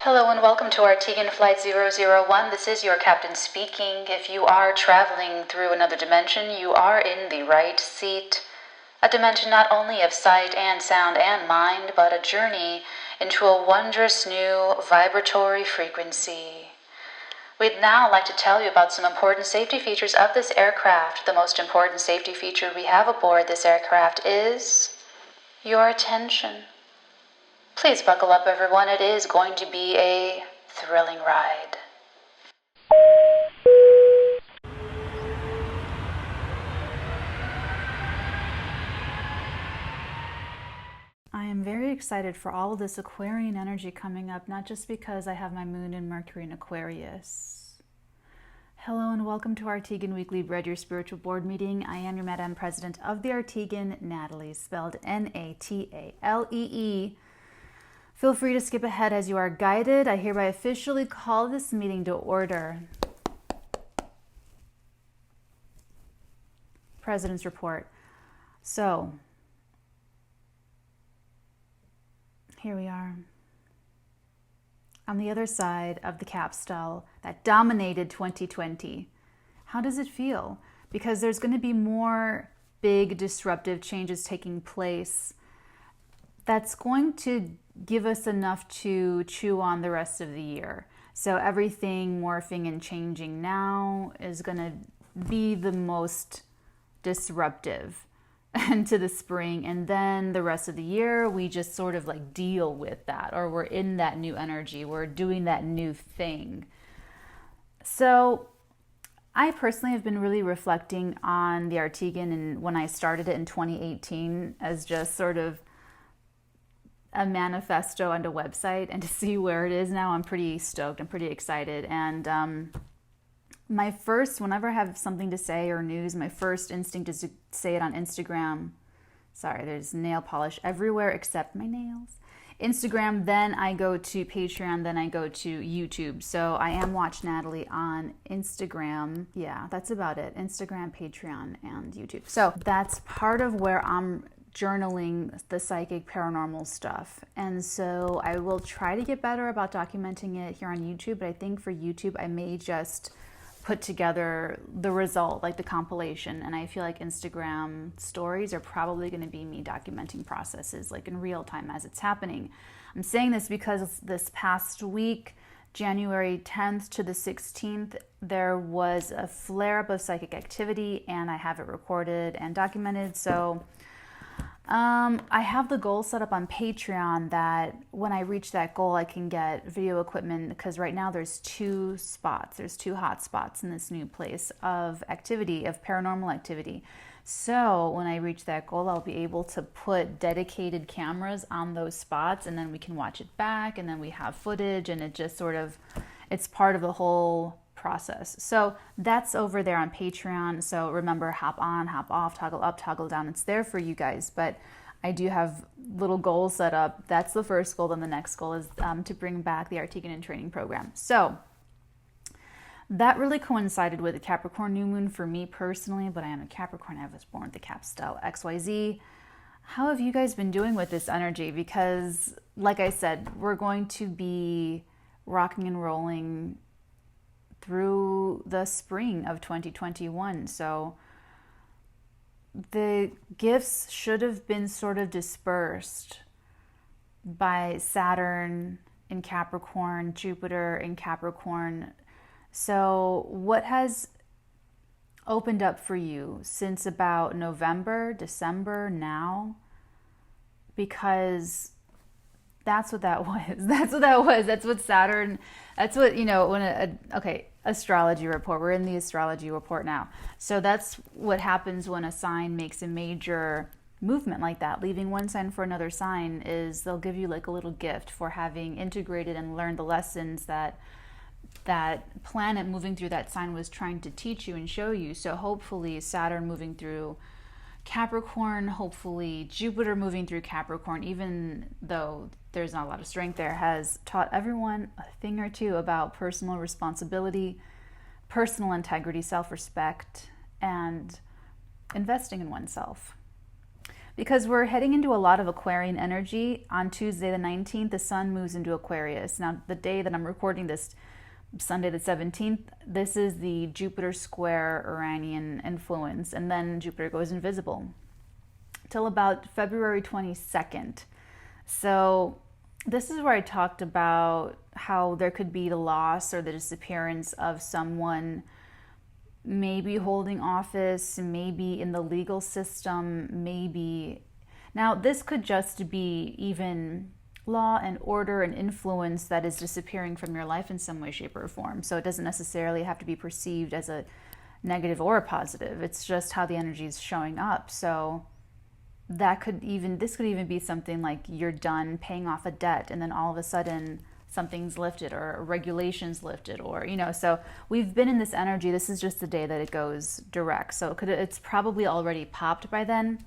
Hello and welcome to Artegan Flight 001. This is your captain speaking. If you are traveling through another dimension, you are in the right seat. A dimension not only of sight and sound and mind, but a journey into a wondrous new vibratory frequency. We'd now like to tell you about some important safety features of this aircraft. The most important safety feature we have aboard this aircraft is your attention. Please buckle up, everyone. It is going to be a thrilling ride. I am very excited for all of this Aquarian energy coming up, not just because I have my moon and Mercury in Aquarius. Hello and welcome to Artegan Weekly Read Your Spiritual Board Meeting. I am your Madam President of the Artegan, Natalie, spelled N-A-T-A-L-E-E. Feel free to skip ahead as you are guided. I hereby officially call this meeting to order. President's Report. So, here we are. On the other side of the capstone that dominated 2020. How does it feel? Because there's going to be more big disruptive changes taking place that's going to give us enough to chew on the rest of the year. So everything morphing and changing now is going to be the most disruptive into the spring, and then the rest of the year we just sort of like deal with that, or we're in that new energy, we're doing that new thing. So I personally have been really reflecting on the Artegan and when I started it in 2018 as just sort of a manifesto and a website, and to see where it is now, I'm pretty stoked. I'm pretty excited. And whenever I have something to say or news, my first instinct is to say it on Instagram. Sorry, there's nail polish everywhere except my nails. Instagram, then I go to Patreon, then I go to YouTube. So I am WatchNatalee on Instagram. Yeah, that's about it. Instagram, Patreon, and YouTube. So that's part of where I'm journaling the psychic paranormal stuff. And so I will try to get better about documenting it here on YouTube, but I think for YouTube I may just put together the result, like the compilation, and I feel like Instagram stories are probably going to be me documenting processes like in real time as it's happening. I'm saying this because this past week, January 10th to the 16th, there was a flare-up of psychic activity, and I have it recorded and documented. So I have the goal set up on Patreon that when I reach that goal, I can get video equipment, because right now there's two hot spots in this new place of activity, of paranormal activity. So when I reach that goal, I'll be able to put dedicated cameras on those spots, and then we can watch it back, and then we have footage, and it just sort of, it's part of the whole process. So that's over there on Patreon. So remember, hop on, hop off, toggle up, toggle down. It's there for you guys, but I do have little goals set up. That's the first goal. Then the next goal is to bring back the Artegan and Training Program. So that really coincided with the Capricorn new moon for me personally, but I am a Capricorn. I was born with the Capstone XYZ. How have you guys been doing with this energy? Because like I said, we're going to be rocking and rolling through the spring of 2021. So the gifts should have been sort of dispersed by Saturn in Capricorn, Jupiter in Capricorn. So what has opened up for you since about November, December now? Because that's what that was. That's what Saturn, that's what, when Astrology Report. We're in the Astrology Report now. So that's what happens when a sign makes a major movement like that. Leaving one sign for another sign is they'll give you like a little gift for having integrated and learned the lessons that planet moving through that sign was trying to teach you and show you. So hopefully Saturn moving through Capricorn, hopefully Jupiter moving through Capricorn, even though there's not a lot of strength there, has taught everyone a thing or two about personal responsibility, personal integrity, self-respect, and investing in oneself. Because we're heading into a lot of Aquarian energy. On Tuesday the 19th, the sun moves into Aquarius. Now, the day that I'm recording this, Sunday the 17th, this is the Jupiter square Uranian influence, and then Jupiter goes invisible till about February 22nd. So this is where I talked about how there could be the loss or the disappearance of someone, maybe holding office, maybe in the legal system, maybe. Now, this could just be even law and order and influence that is disappearing from your life in some way, shape, or form. So it doesn't necessarily have to be perceived as a negative or a positive. It's just how the energy is showing up. So this could even be something like you're done paying off a debt and then all of a sudden something's lifted or regulations lifted, or, so we've been in this energy. This is just the day that it goes direct. So it's probably already popped by then.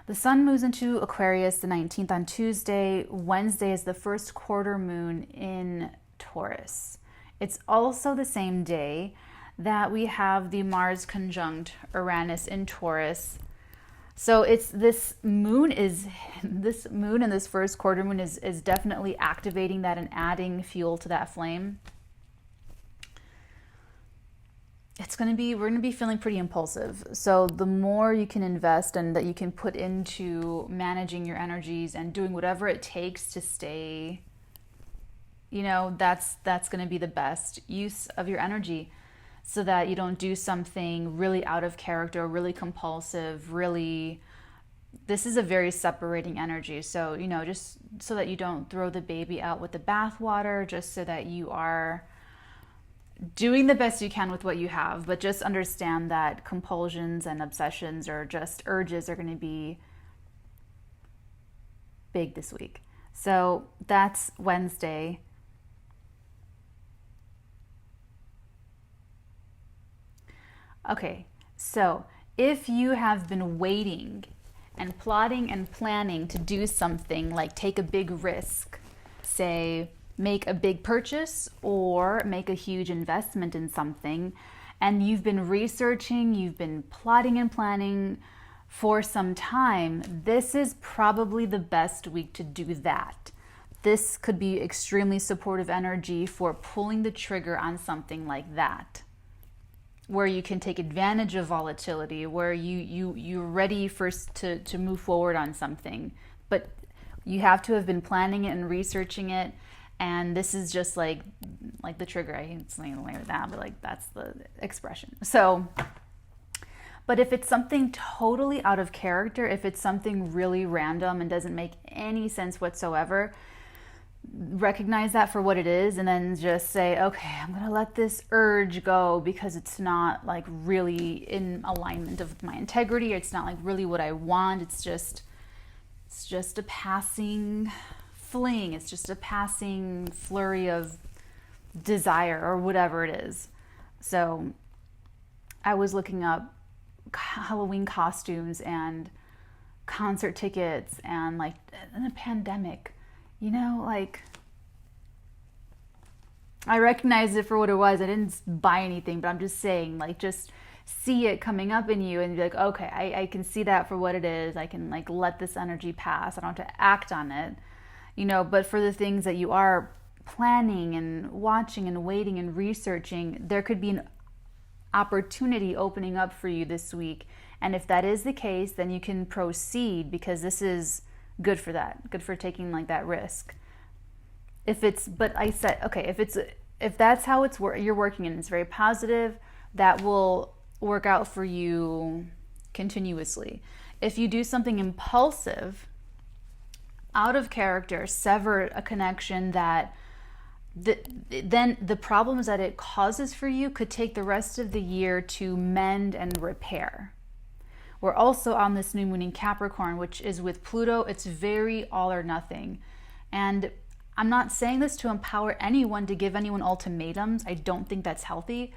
The sun moves into Aquarius the 19th on Tuesday. Wednesday is the first quarter moon in Taurus. It's also the same day that we have the Mars conjunct Uranus in Taurus. So it's this moon and this first quarter moon is definitely activating that and adding fuel to that flame. We're going to be feeling pretty impulsive. So the more you can invest and that you can put into managing your energies and doing whatever it takes to stay, that's going to be the best use of your energy, so that you don't do something really out of character, really compulsive, this is a very separating energy. So, just so that you don't throw the baby out with the bathwater, just so that you are doing the best you can with what you have. But just understand that compulsions and obsessions or just urges are going to be big this week. So that's Wednesday. Okay, so if you have been waiting and plotting and planning to do something like take a big risk, say make a big purchase or make a huge investment in something, and you've been researching, you've been plotting and planning for some time, this is probably the best week to do that. This could be extremely supportive energy for pulling the trigger on something like that, where you can take advantage of volatility, where you're ready to move forward on something. But you have to have been planning it and researching it, and this is just like the trigger. I hate saying it like that, but that's the expression. So, but if it's something totally out of character, if it's something really random and doesn't make any sense whatsoever, recognize that for what it is, and then just say, okay, I'm gonna let this urge go because it's not really in alignment of my integrity, or it's not really what I want. It's just a passing fling. It's just a passing flurry of desire or whatever it is. So I was looking up Halloween costumes and concert tickets and in a pandemic, I recognized it for what it was. I didn't buy anything, but I'm just saying, just see it coming up in you and be like, okay, I can see that for what it is. I can let this energy pass. I don't have to act on it, but for the things that you are planning and watching and waiting and researching, there could be an opportunity opening up for you this week. And if that is the case, then you can proceed, because this is good for that, good for taking that risk. If that's how you're working and it's very positive, that will work out for you continuously. If you do something impulsive, out of character, sever a connection then the problems that it causes for you could take the rest of the year to mend and repair. We're also on this new moon in Capricorn, which is with Pluto. It's very all or nothing. And I'm not saying this to empower anyone, to give anyone ultimatums. I don't think that's healthy.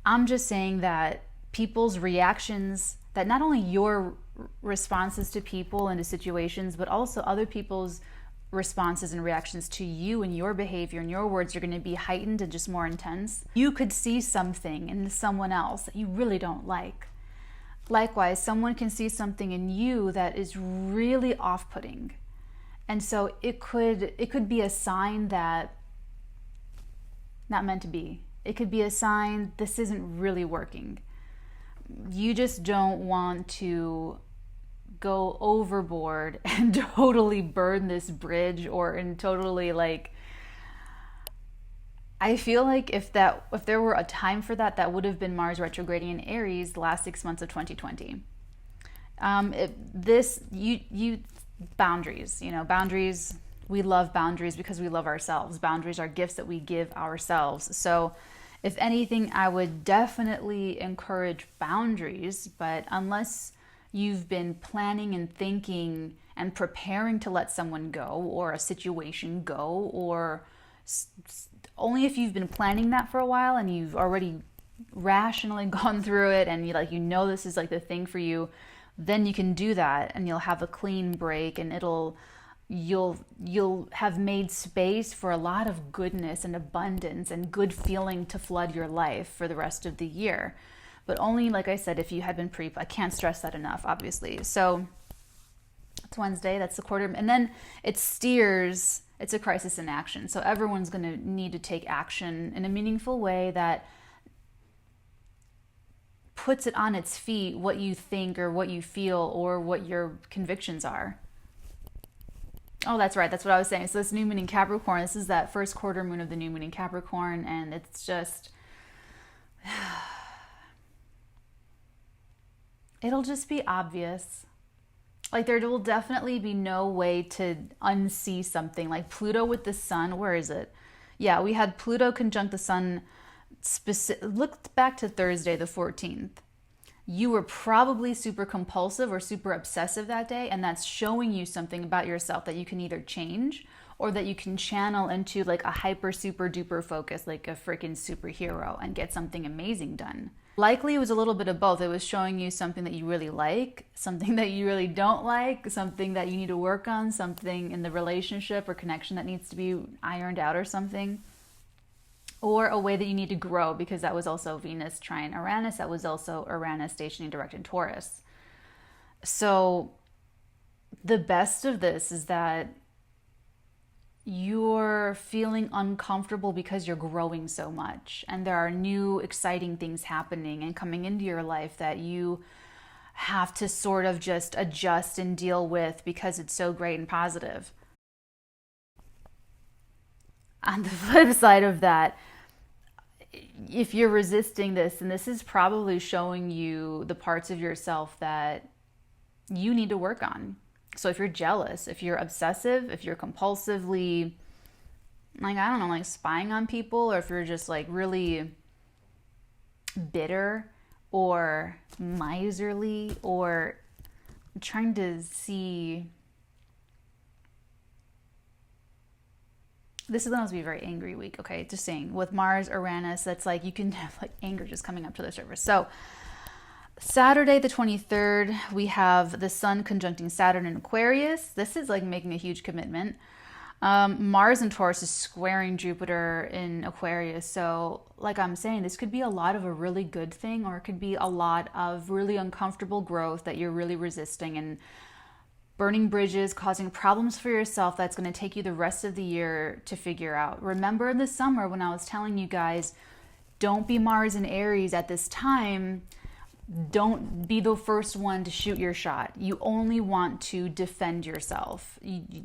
I'm just saying that people's reactions, that not only your responses to people and to situations, but also other people's responses and reactions to you and your behavior and your words are going to be heightened and just more intense. You could see something in someone else that you really don't like, Likewise, someone can see something in you that is really off-putting. And so it could be a sign that not meant to be. It could be a sign this isn't really working. You just don't want to go overboard and totally burn this bridge, or and totally like, I feel like if there were a time for that, that would have been Mars retrograding in Aries the last 6 months of 2020. Boundaries, boundaries, we love boundaries because we love ourselves. Boundaries are gifts that we give ourselves. So if anything, I would definitely encourage boundaries, but unless you've been planning and thinking and preparing to let someone go or a situation go, or only if you've been planning that for a while and you've already rationally gone through it and this is like the thing for you, then you can do that and you'll have a clean break, and you'll have made space for a lot of goodness and abundance and good feeling to flood your life for the rest of the year. But only, like I said, if you had been I can't stress that enough, obviously. So it's Wednesday, that's the quarter, and then it steers, it's a crisis in action. So everyone's going to need to take action in a meaningful way that puts it on its feet, what you think or what you feel or what your convictions are. Oh, that's right. That's what I was saying. So this new moon in Capricorn, this is that first quarter moon of the new moon in Capricorn, and it's just, it'll just be obvious. Like there will definitely be no way to unsee something. Like Pluto with the sun, where is it? Yeah, we had Pluto conjunct the sun. Look back to Thursday the 14th. You were probably super compulsive or super obsessive that day, and that's showing you something about yourself that you can either change or that you can channel into like a hyper super duper focus, like a freaking superhero, and get something amazing done. Likely it was a little bit of both. It was showing you something that you really like, something that you really don't like, something that you need to work on, something in the relationship or connection that needs to be ironed out or something. Or a way that you need to grow, because that was also Venus trine Uranus. That was also Uranus stationing direct in Taurus. So the best of this is that you're feeling uncomfortable because you're growing so much. And there are new exciting things happening and coming into your life that you have to sort of just adjust and deal with because it's so great and positive. On the flip side of that, if you're resisting this, and this is probably showing you the parts of yourself that you need to work on. So if you're jealous, if you're obsessive, if you're compulsively, like spying on people, or if you're just like really bitter or miserly or trying to see, this is going to be a very angry week, okay? Just saying, with Mars, Uranus, that's like you can have like anger just coming up to the surface. So Saturday the 23rd, we have the Sun conjuncting Saturn in Aquarius. This is like making a huge commitment. Mars in Taurus is squaring Jupiter in Aquarius. So like I'm saying, this could be a lot of a really good thing, or it could be a lot of really uncomfortable growth that you're really resisting and burning bridges, causing problems for yourself that's going to take you the rest of the year to figure out. Remember in the summer when I was telling you guys, don't be Mars in Aries at this time. Don't be the first one to shoot your shot. You only want to defend yourself.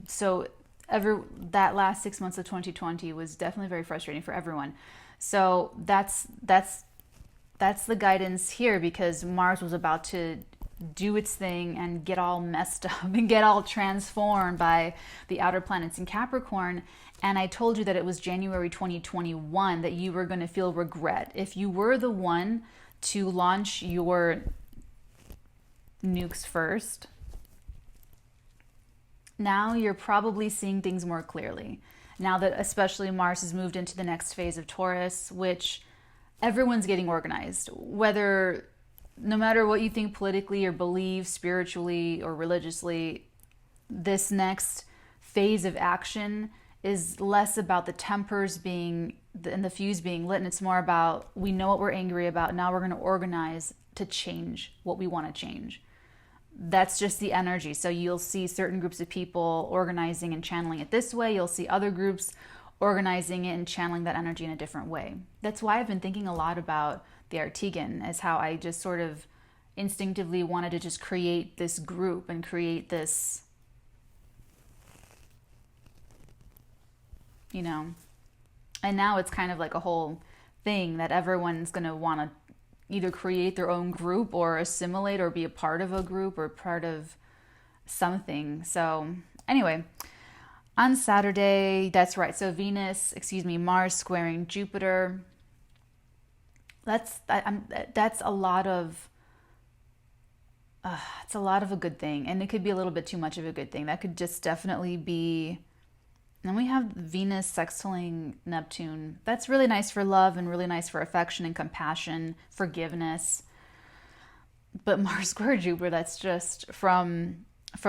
So that last 6 months of 2020 was definitely very frustrating for everyone. So that's the guidance here, because Mars was about to do its thing and get all messed up and get all transformed by the outer planets in Capricorn. And I told you that it was January 2021 that you were going to feel regret if you were the one to launch your nukes first. Now you're probably seeing things more clearly. Now that especially Mars has moved into the next phase of Taurus, which everyone's getting organized, no matter what you think politically or believe spiritually or religiously, this next phase of action is less about the tempers being and the fuse being lit, and it's more about, we know what we're angry about, now we're going to organize to change what we want to change. That's just the energy. So you'll see certain groups of people organizing and channeling it this way. You'll see other groups organizing it and channeling that energy in a different way. That's why I've been thinking a lot about the Artigan, as how I just sort of instinctively wanted to just create this group and create this, you know, and now it's kind of like a whole thing that everyone's going to want to either create their own group or assimilate or be a part of a group or part of something. So anyway, on Saturday, that's right. So Mars squaring Jupiter. That's a lot of, it's a lot of a good thing. And it could be a little bit too much of a good thing. That could just definitely be. Then we have Venus sextiling Neptune. That's really nice for love and really nice for affection and compassion, forgiveness. But Mars square Jupiter, that's just from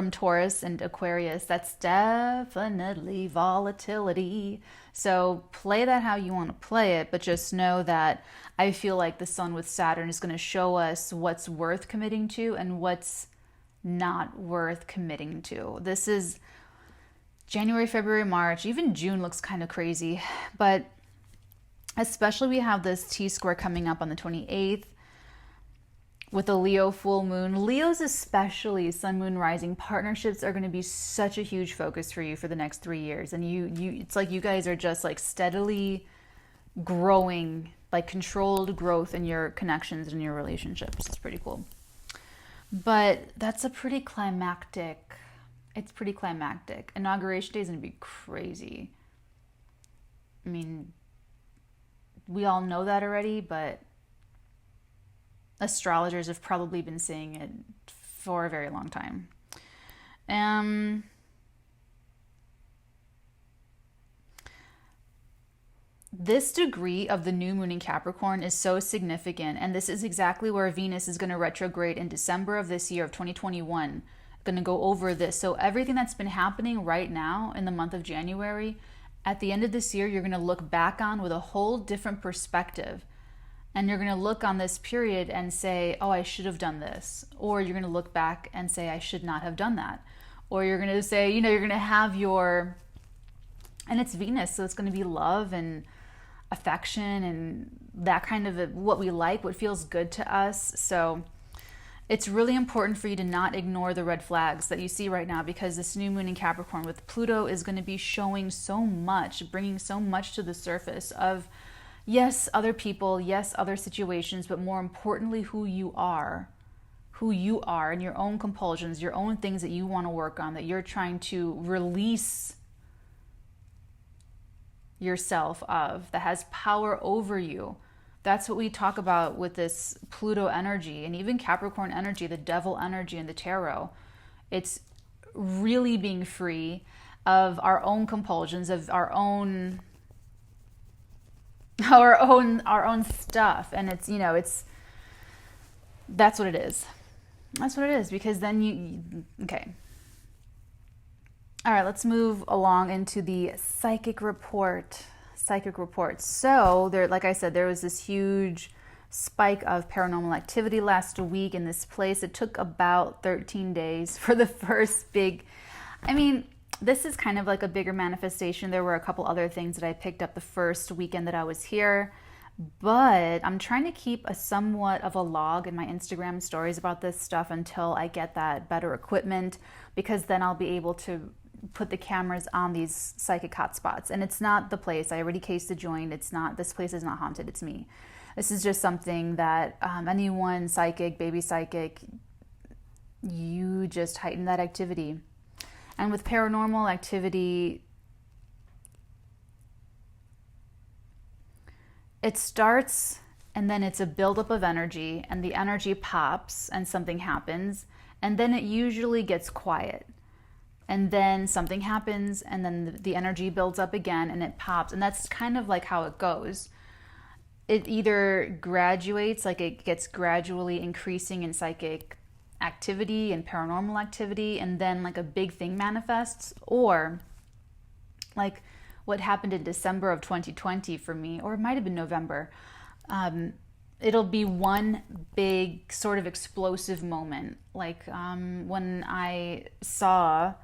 Taurus and Aquarius. That's definitely volatility. So play that how you want to play it, but just know that I feel like the Sun with Saturn is going to show us what's worth committing to and what's not worth committing to. This is January, February, March, even June looks kind of crazy, but especially we have this T-square coming up on the 28th with a Leo full moon. Leos especially, Sun, Moon, Rising, partnerships are going to be such a huge focus for you for the next 3 years. And it's like you guys are just like steadily growing, like controlled growth in your connections and your relationships. It's pretty cool. But that's a pretty climactic. It's pretty climactic. Inauguration Day is going to be crazy. I mean, we all know that already, but astrologers have probably been saying it for a very long time. This degree of the new moon in Capricorn is so significant, and this is exactly where Venus is going to retrograde in December of this year of 2021. Going to go over this. So everything that's been happening right now in the month of January, at the end of this year, you're going to look back on with a whole different perspective. And you're going to look on this period and say, oh, I should have done this. Or you're going to look back and say, I should not have done that. Or you're going to say, you know, you're going to have your, and it's Venus, so it's going to be love and affection and that kind of what we like, what feels good to us. So it's really important for you to not ignore the red flags that you see right now, because this new moon in Capricorn with Pluto is going to be showing so much, bringing so much to the surface of, yes, other people, yes, other situations, but more importantly, who you are and your own compulsions, your own things that you want to work on, that you're trying to release yourself of, that has power over you. That's what we talk about with this Pluto energy and even Capricorn energy, the devil energy in the tarot. It's really being free of our own compulsions, of our own stuff. And it's, you know, that's what it is. That's what it is, because then okay. All right, let's move along into the psychic report. So there, like I said, there was this huge spike of paranormal activity last week in this place. It took about 13 days for the first big, I mean, this is kind of like a bigger manifestation. There were a couple other things that I picked up the first weekend that I was here, but I'm trying to keep a somewhat of a log in my Instagram stories about this stuff until I get that better equipment, because then I'll be able to put the cameras on these psychic hotspots. And it's not the place. I already cased the joint. It's not, this place is not haunted. It's me. This is just something that anyone psychic, baby psychic, you just heighten that activity. And with paranormal activity, it starts and then it's a buildup of energy, and the energy pops and something happens, and then it usually gets quiet. And then something happens, and then the energy builds up again, and it pops. And that's kind of like how it goes. It either graduates, like it gets gradually increasing in psychic activity and paranormal activity, and then like a big thing manifests, or like what happened in December of 2020 for me, or it might have been November. It'll be one big sort of explosive moment. Like when I saw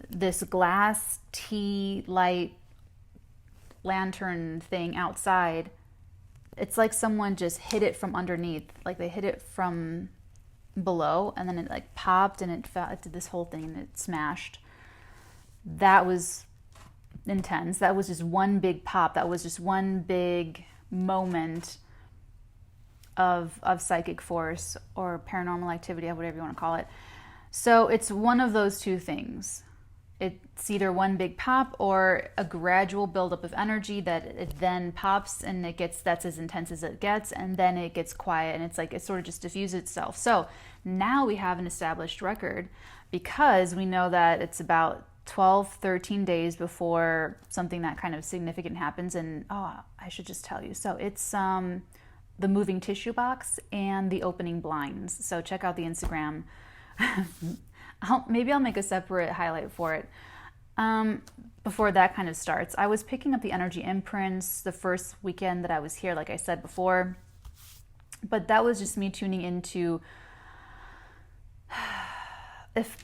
this glass tea light lantern thing outside, it's like someone just hit it from underneath. Like they hit it from below and then it like popped and it fell, it did this whole thing and it smashed. That was intense. That was just one big pop. That was just one big moment of psychic force or paranormal activity, whatever you want to call it. So it's one of those two things. It's either one big pop or a gradual buildup of energy that it then pops and it gets, that's as intense as it gets, and then it gets quiet and it's like it sort of just diffuses itself. So now we have an established record because we know that it's about 12, 13 days before something that kind of significant happens. And I should just tell you. So it's the moving tissue box and the opening blinds. So check out the Instagram. Maybe I'll make a separate highlight for it. Before that kind of starts, I was picking up the energy imprints the first weekend that I was here, like I said before. But that was just me tuning into if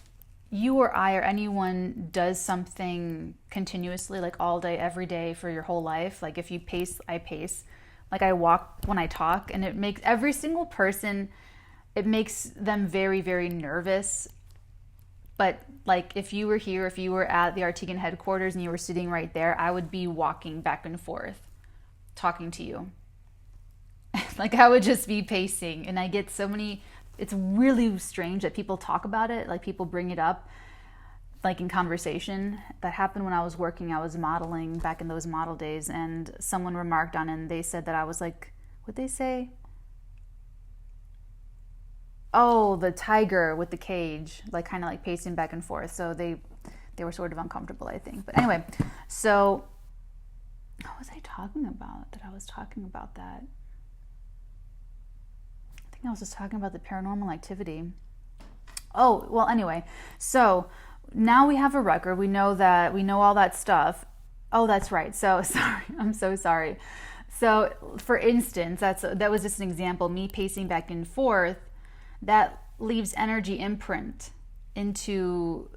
you or I or anyone does something continuously, like all day, every day for your whole life. Like if you pace, I pace. Like I walk when I talk, and it makes every single person, it makes them very, very nervous. But like if you were here, if you were at the Artigan headquarters and you were sitting right there, I would be walking back and forth, talking to you. Like I would just be pacing, and I get so many, it's really strange that people talk about it, like people bring it up, like in conversation. That happened when I was working, I was modeling back in those model days, and someone remarked on it, and they said that I was like, what'd they say? Oh, the tiger with the cage, like kind of like pacing back and forth. So they were sort of uncomfortable, I think. But anyway, so what was I talking about? That I was talking about that. I think I was just talking about the paranormal activity. Oh, well, anyway, so now we have a record. We know all that stuff. Oh, that's right. So sorry. I'm so sorry. So for instance, that was just an example, me pacing back and forth. That leaves energy imprint into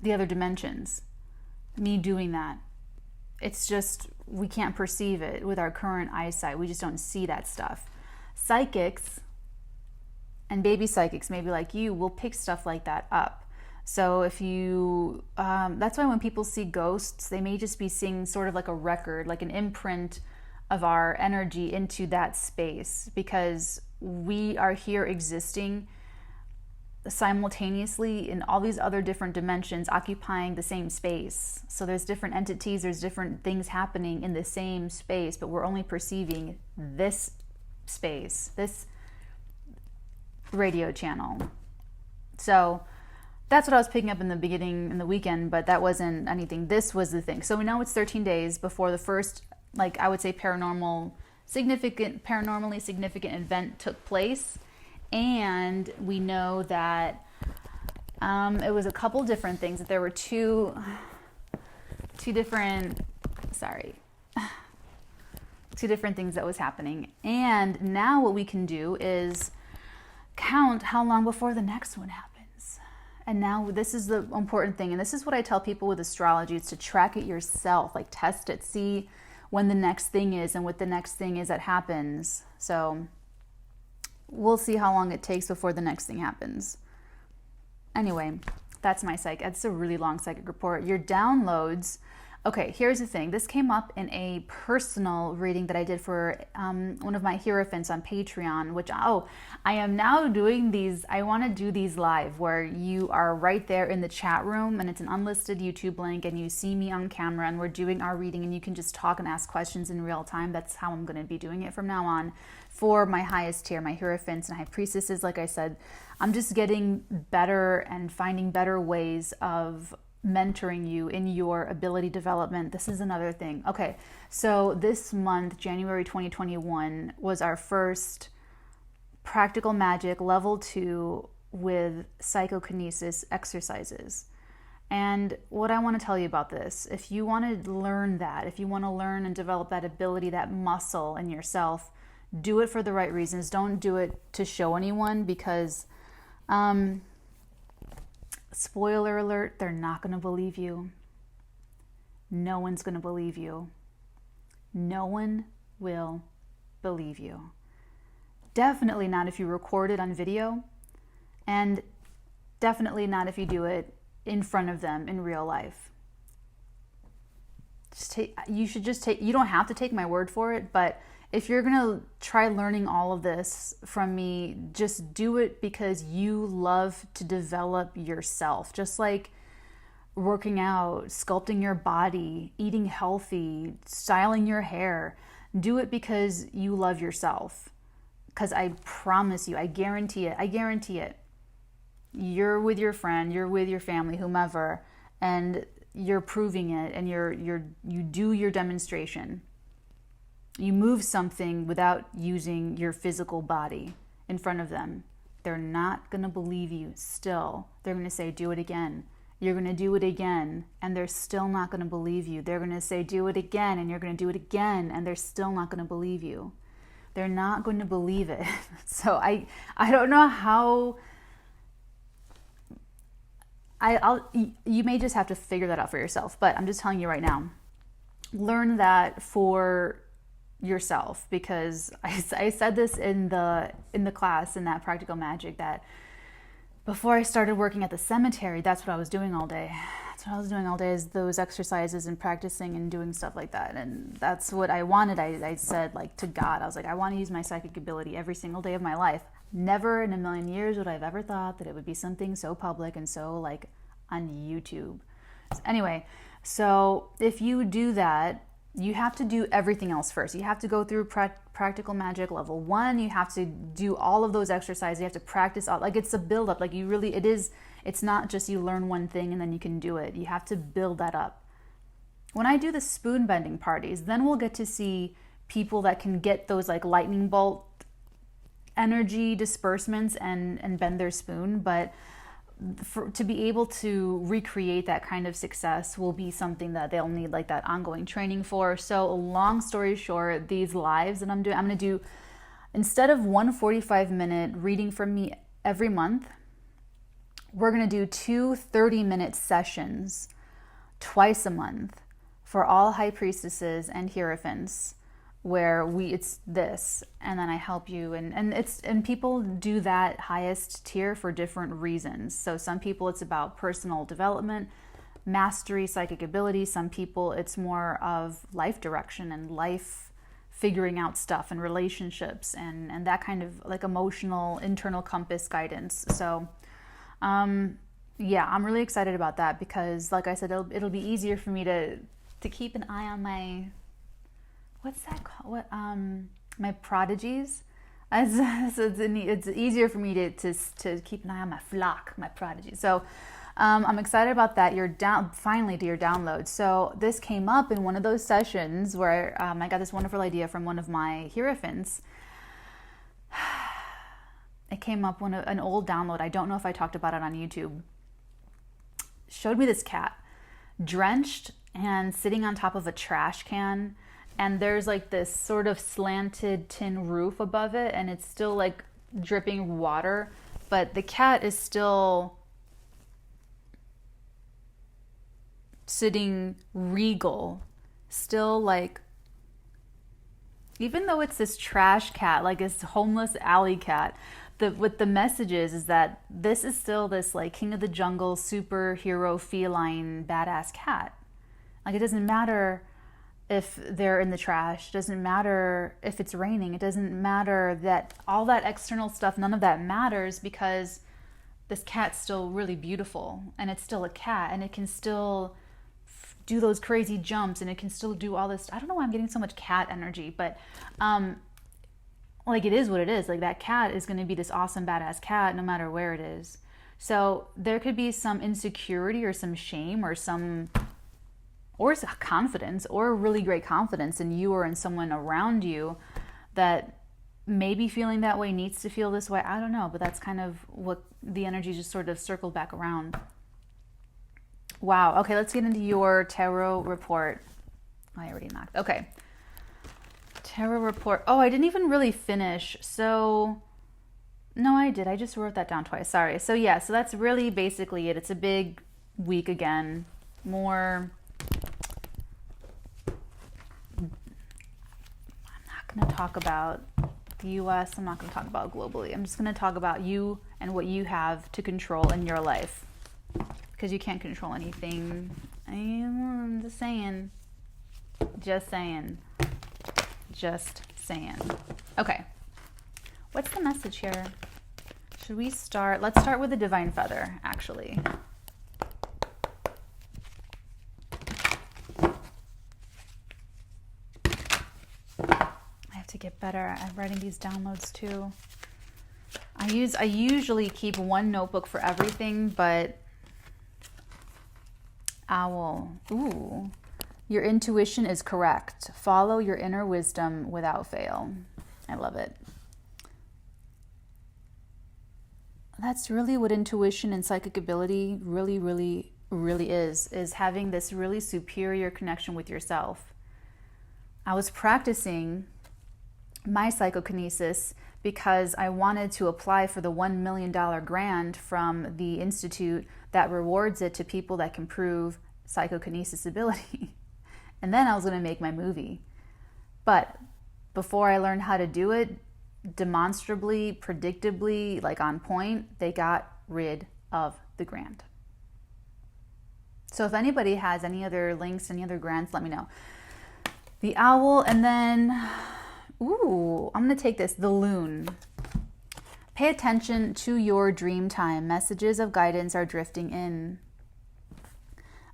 the other dimensions. Me doing that. It's just, we can't perceive it with our current eyesight. We just don't see that stuff. Psychics and baby psychics, maybe like you, will pick stuff like that up. So if you, that's why when people see ghosts, they may just be seeing sort of like a record, like an imprint of our energy into that space, because we are here existing simultaneously in all these other different dimensions, occupying the same space. So there's different entities, there's different things happening in the same space, but we're only perceiving this space, this radio channel. So that's what I was picking up in the beginning, in the weekend, but that wasn't anything. This was the thing. So we know it's 13 days before the first, like I would say, paranormally significant event took place. And we know that it was a couple different things, that there were two different things that was happening. And now what we can do is count how long before the next one happens. And now this is the important thing, and this is what I tell people with astrology, is to track it yourself, like test it, see when the next thing is and what the next thing is that happens. So we'll see how long it takes before the next thing happens. Anyway, that's my psychic. It's a really long psychic report. Your downloads. Okay, here's the thing. This came up in a personal reading that I did for one of my Hierophants on Patreon, which, I am now doing these. I want to do these live where you are right there in the chat room and it's an unlisted YouTube link and you see me on camera and we're doing our reading and you can just talk and ask questions in real time. That's how I'm going to be doing it from now on for my highest tier, my Hierophants and High Priestesses. Like I said, I'm just getting better and finding better ways of mentoring you in your ability development. This is another thing. Okay, so this month, January 2021, was our first practical magic level 2 with psychokinesis exercises. And what I want to tell you about this, if you want to learn that, if you want to learn and develop that ability, that muscle in yourself, do it for the right reasons. Don't do it to show anyone, because spoiler alert, they're not going to believe you. No one's going to believe you. No one will believe you. Definitely not if you record it on video, and definitely not if you do it in front of them in real life. You don't have to take my word for it, but if you're going to try learning all of this from me, just do it because you love to develop yourself. Just like working out, sculpting your body, eating healthy, styling your hair. Do it because you love yourself. Because I promise you, I guarantee it. You're with your friend, you're with your family, whomever, and you're proving it, and you do your demonstration. You move something without using your physical body in front of them. They're not going to believe you still. They're going to say, do it again. You're going to do it again, and they're still not going to believe you. They're going to say, do it again, and you're going to do it again, and they're still not going to believe you. They're not going to believe it. So I don't know how... you may just have to figure that out for yourself, but I'm just telling you right now, learn that for yourself, because I said this in the class, in that practical magic, that before I started working at the cemetery, that's what I was doing all day. That's what I was doing all day, is those exercises and practicing and doing stuff like that. And that's what I wanted. I said, like, to God, I was like, I want to use my psychic ability every single day of my life. Never in a million years would I have ever thought that it would be something so public and so, like, on YouTube. Anyway, so if you do that, you have to do everything else first. You have to go through practical magic level 1. You have to do all of those exercises. You have to practice all, like, it's a build up. Like, it's not just you learn one thing and then you can do it. You have to build that up. When I do the spoon bending parties, then we'll get to see people that can get those, like, lightning bolt energy disbursements and bend their spoon. But to be able to recreate that kind of success will be something that they'll need, like, that ongoing training for. So long story short, these lives that I'm going to do, instead of one 45-minute reading from me every month, we're going to do 2 30-minute sessions twice a month for all high priestesses and hierophants, where it's this, and then I help you, and people do that highest tier for different reasons. So some people it's about personal development, mastery, psychic ability. Some people it's more of life direction and life figuring out stuff and relationships and that kind of, like, emotional internal compass guidance. So yeah, I'm really excited about that, because, like I said, it'll be easier for me to keep an eye on my, what's that called? My prodigies. It's easier for me to keep an eye on my flock, my prodigies. So I'm excited about that. Finally to your download. So this came up in one of those sessions where I got this wonderful idea from one of my hierophants. It came up an old download. I don't know if I talked about it on YouTube. Showed me this cat drenched and sitting on top of a trash can. And there's, like, this sort of slanted tin roof above it, and it's still, like, dripping water, but the cat is still sitting regal, still, like, even though it's this trash cat, like this homeless alley cat, what the message is that this is still this, like, king of the jungle, superhero, feline, badass cat. Like, it doesn't matter if they're in the trash, doesn't matter if it's raining, it doesn't matter that all that external stuff, none of that matters, because this cat's still really beautiful, and it's still a cat, and it can still do those crazy jumps, and it can still do all this. I don't know why I'm getting so much cat energy, but like, it is what it is. Like, that cat is going to be this awesome badass cat no matter where it is. So there could be some insecurity or some shame or some confidence, or really great confidence in you or in someone around you that maybe feeling that way, needs to feel this way. I don't know, but that's kind of what the energy just sort of circled back around. Wow. Okay, let's get into your tarot report. I already knocked. Okay. Tarot report. Oh, I didn't even really finish. So, no, I did. I just wrote that down twice. Sorry. So, yeah, so that's really basically it. It's a big week again. More. I'm not going to talk about the US. I'm not going to talk about globally. I'm just going to talk about you and what you have to control in your life. Because you can't control anything. I'm just saying. Just saying. Just saying. Okay. What's the message here? Should we start? Let's start with the Divine Feather, actually. I have to get better at writing these downloads too. I usually keep one notebook for everything, but Owl. Ooh. Your intuition is correct. Follow your inner wisdom without fail. I love it. That's really what intuition and psychic ability really is having this really superior connection with yourself. I was practicing my psychokinesis because I wanted to apply for the $1 million grant from the institute that rewards it to people that can prove psychokinesis ability. And then I was going to make my movie. But before I learned how to do it, demonstrably, predictably, like on point, they got rid of the grant. So if anybody has any other links, any other grants, let me know. The Owl, and then, ooh, I'm going to take this, the Loon. Pay attention to your dream time. Messages of guidance are drifting in.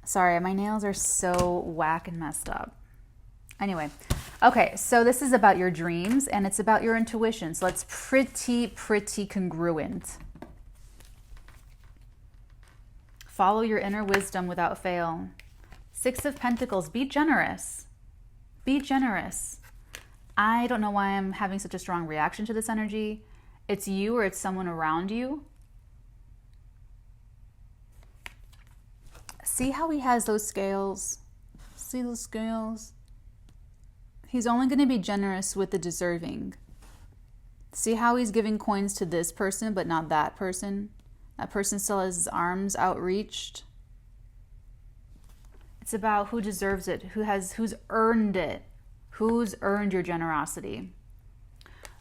Sorry, my nails are so whack and messed up. Anyway, okay, so this is about your dreams and it's about your intuition. So it's pretty congruent. Follow your inner wisdom without fail. 6 of Pentacles, be generous. Be generous. I don't know why I'm having such a strong reaction to this energy. It's you or it's someone around you. See how he has those scales? See those scales? He's only going to be generous with the deserving. See how he's giving coins to this person, but not that person? That person still has his arms outreached. It's about who deserves it, who's earned it, who's earned your generosity.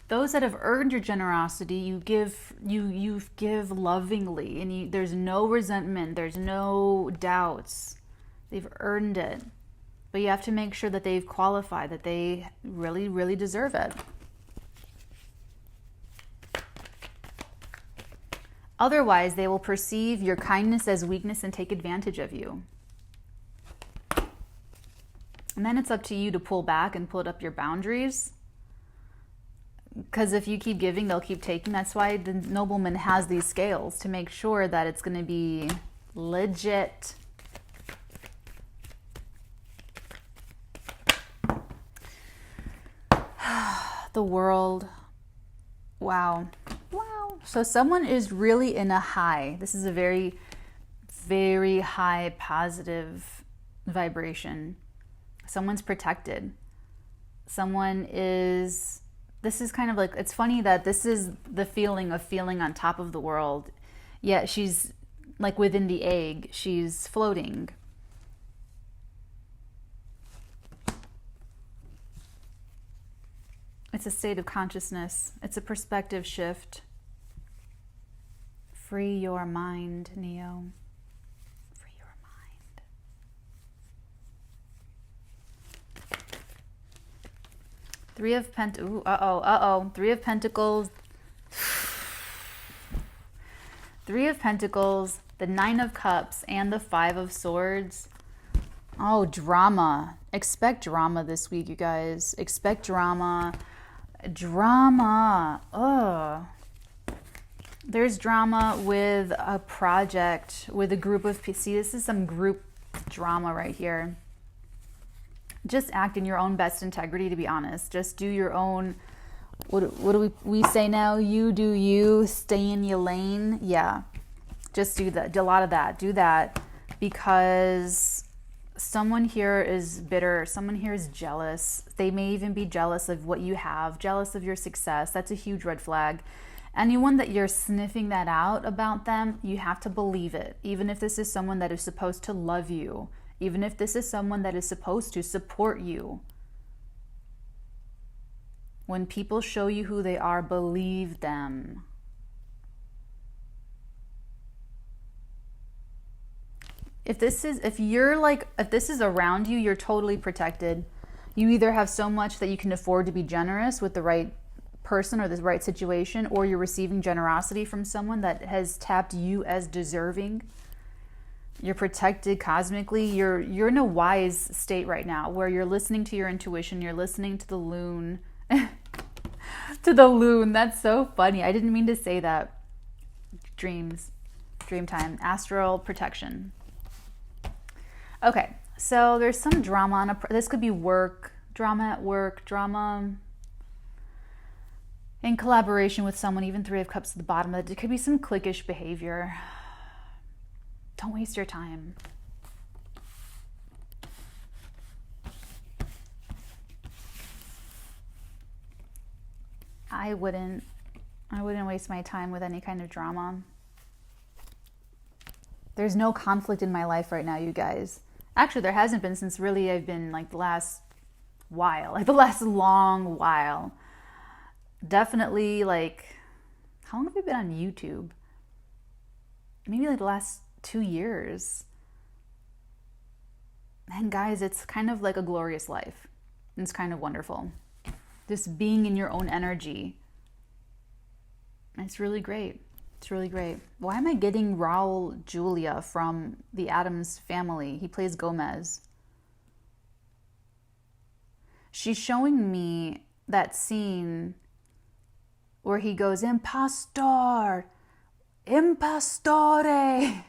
Those that have earned your generosity, you give lovingly, and there's no resentment, there's no doubts. They've earned it. But you have to make sure that they've qualified, that they really deserve it. Otherwise, they will perceive your kindness as weakness and take advantage of you. And then it's up to you to pull back and put up your boundaries. Because if you keep giving, they'll keep taking. That's why the nobleman has these scales, to make sure that it's going to be legit. The World. Wow. So someone is really in a high. This is a very high positive vibration. Someone's protected. This is kind of like, it's funny that this is the feeling of feeling on top of the world. Yet she's like within the egg. She's floating. It's a state of consciousness. It's a perspective shift. Free your mind, Neo. Free your mind. Three of Pentacles. Three of Pentacles. Three of Pentacles, the Nine of Cups, and the Five of Swords. Oh, drama. Expect drama this week, you guys. Expect drama. Drama. Ugh. There's drama with a project, with a group of people. See, this is some group drama right here. Just act in your own best integrity, to be honest. Just do your own, what do we say now? You do you, stay in your lane. Yeah, just do that. Do a lot of that. Do that. because someone here is bitter. Someone here is jealous. They may even be jealous of what you have, jealous of your success. That's a huge red flag. Anyone that you're sniffing that out about them, you have to believe it. Even if this is someone that is supposed to love you, even if this is someone that is supposed to support you. When people show you who they are, believe them. If this is around you, you're totally protected. You either have so much that you can afford to be generous with the right person or the right situation, or you're receiving generosity from someone that has tapped you as deserving. You're protected cosmically. You're in a wise state right now where you're listening to your intuition. You're listening to the loon. To the loon. That's so funny. I didn't mean to say that. Dreams. Dream time. Astral protection. Okay, so there's some drama on this could be work, drama at work, drama in collaboration with someone, even 3 of Cups at the bottom of it. It could be some cliquish behavior. Don't waste your time. I wouldn't waste my time with any kind of drama. There's no conflict in my life right now, you guys. Actually, there hasn't been since really I've been like the last long while. Definitely like, how long have I been on YouTube? Maybe like the last 2 years. And guys, it's kind of like a glorious life. It's kind of wonderful. Just being in your own energy. It's really great. It's really great. Why am I getting Raul Julia from the Addams Family? He plays Gomez. She's showing me that scene where he goes, Impostor! Impostore!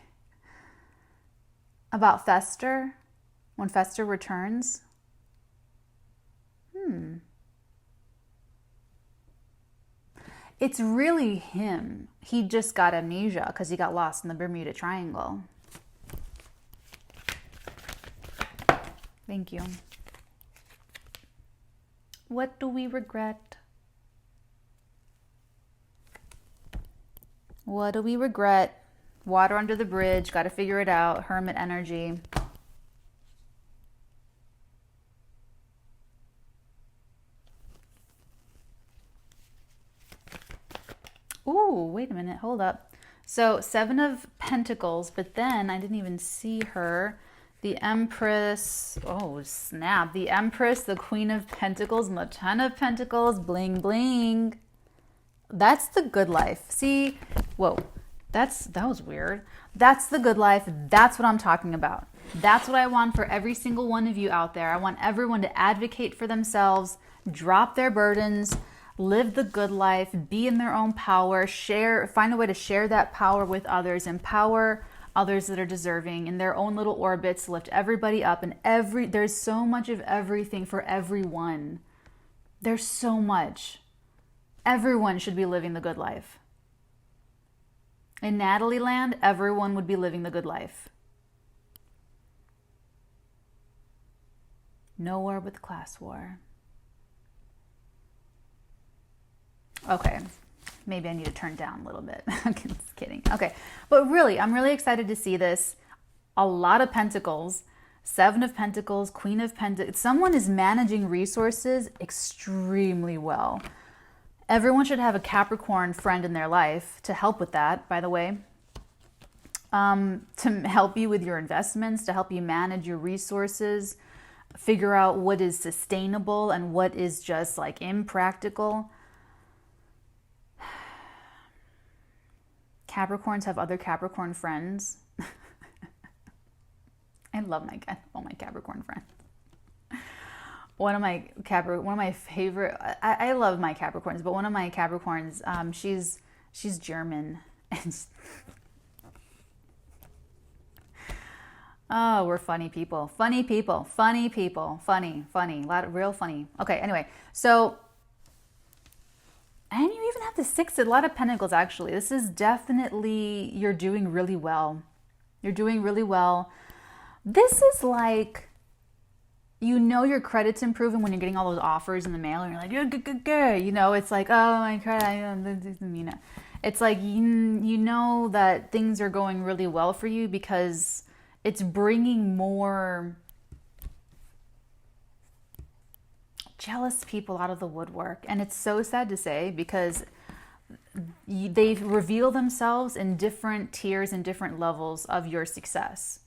About Fester. When Fester returns. It's really him. He just got amnesia because he got lost in the Bermuda Triangle. Thank you. What do we regret? What do we regret? Water under the bridge. Got to figure it out. Hermit energy. Ooh, wait a minute. Hold up. So 7 of Pentacles, but then I didn't even see her. The Empress. Oh, snap. The Empress, the Queen of Pentacles, and the 10 of Pentacles. Bling, bling. That's the good life. See? Whoa. That was weird. That's the good life. That's what I'm talking about. That's what I want for every single one of you out there. I want everyone to advocate for themselves, drop their burdens, live the good life, be in their own power, find a way to share that power with others, empower others that are deserving in their own little orbits, lift everybody up, and there's so much of everything for everyone. There's so much. Everyone should be living the good life. In Natalie land, everyone would be living the good life. No war but the class war. Okay, maybe I need to turn down a little bit. I'm just kidding. Okay, but really, I'm really excited to see this. A lot of Pentacles, 7 of Pentacles, Queen of Pentacles. Someone is managing resources extremely well. Everyone should have a Capricorn friend in their life to help with that, by the way. To help you with your investments, to help you manage your resources, figure out what is sustainable and what is just like impractical. Capricorns have other Capricorn friends. I love all my Capricorn friends. One of my favorite. I love my Capricorns, but one of my Capricorns, she's German, and oh, we're funny people, funny, a lot of real funny. Okay, anyway, so. And you even have the a lot of Pentacles, actually. This is definitely, you're doing really well. You're doing really well. This is like, you know, your credit's improving when you're getting all those offers in the mail and you're like, you know, it's like, oh, my credit, you know. It's like, you know that things are going really well for you because it's bringing more jealous people out of the woodwork. And it's so sad to say because they reveal themselves in different tiers and different levels of your success.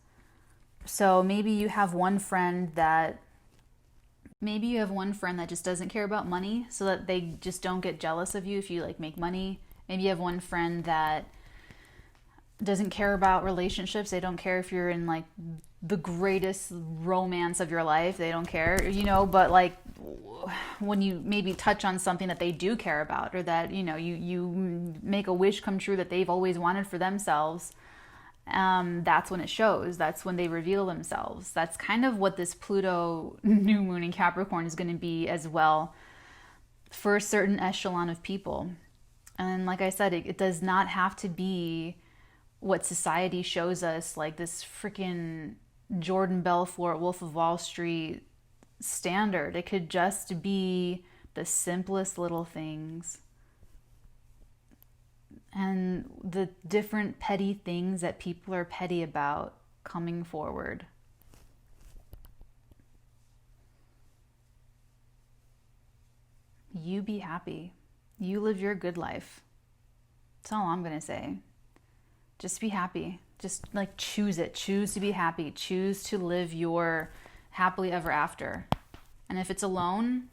So maybe you have one friend that just doesn't care about money, so that they just don't get jealous of you if you like make money. Maybe you have one friend that doesn't care about relationships. They don't care if you're in like the greatest romance of your life. They don't care, you know, but like when you maybe touch on something that they do care about, or that, you know, you make a wish come true that they've always wanted for themselves, that's when it shows. That's when they reveal themselves. That's kind of what this Pluto new moon in Capricorn is going to be as well for a certain echelon of people. And like I said, it does not have to be what society shows us, like this freaking Jordan Belfort, Wolf of Wall Street standard. It could just be the simplest little things and the different petty things that people are petty about coming forward. You be happy. You live your good life. That's all I'm going to say. Just be happy. Just like choose it. Choose to be happy. Choose to live your happily ever after. And if it's alone,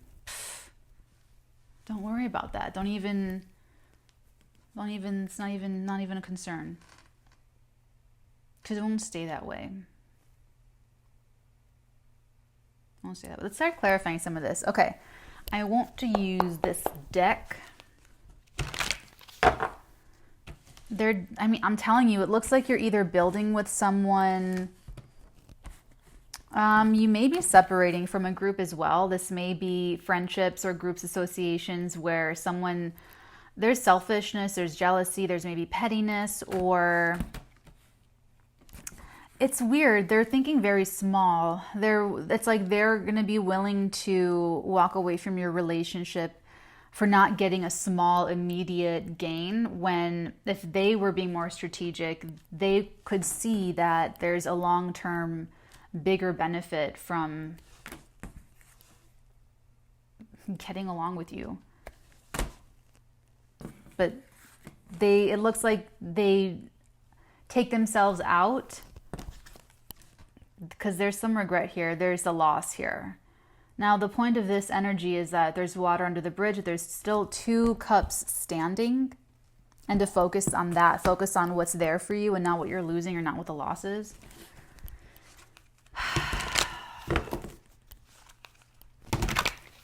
don't worry about that. It's not even a concern. Because it won't stay that way. Let's start clarifying some of this. Okay. I want to use this deck. I'm telling you, it looks like you're either building with someone. You may be separating from a group as well. This may be friendships or groups, associations where there's selfishness, there's jealousy, there's maybe pettiness, or it's weird. They're thinking very small. It's like they're going to be willing to walk away from your relationship for not getting a small immediate gain, when if they were being more strategic, they could see that there's a long-term bigger benefit from getting along with you. But it looks like they take themselves out because there's some regret here. There's a loss here. Now, the point of this energy is that there's water under the bridge. There's still 2 cups standing, and to focus on that, focus on what's there for you and not what you're losing or not what the loss is.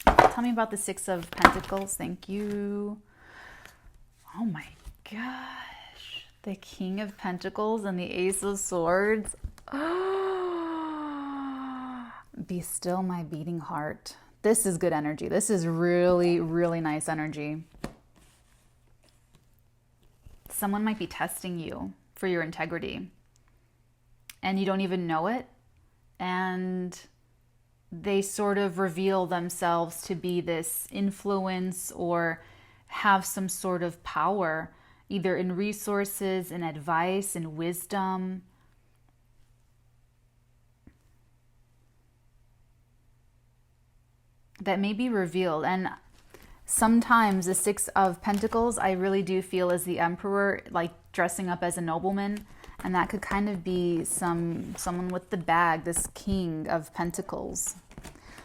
Tell me about the 6 of Pentacles. Thank you. Oh my gosh. The King of Pentacles and the Ace of Swords. Be still, my beating heart. This is good energy. This is really, really nice energy. Someone might be testing you for your integrity, and you don't even know it. And they sort of reveal themselves to be this influence or have some sort of power, either in resources, in advice, in wisdom. That may be revealed. And sometimes the 6 of Pentacles, I really do feel as the Emperor, like dressing up as a nobleman. And that could kind of be someone with the bag, this King of Pentacles.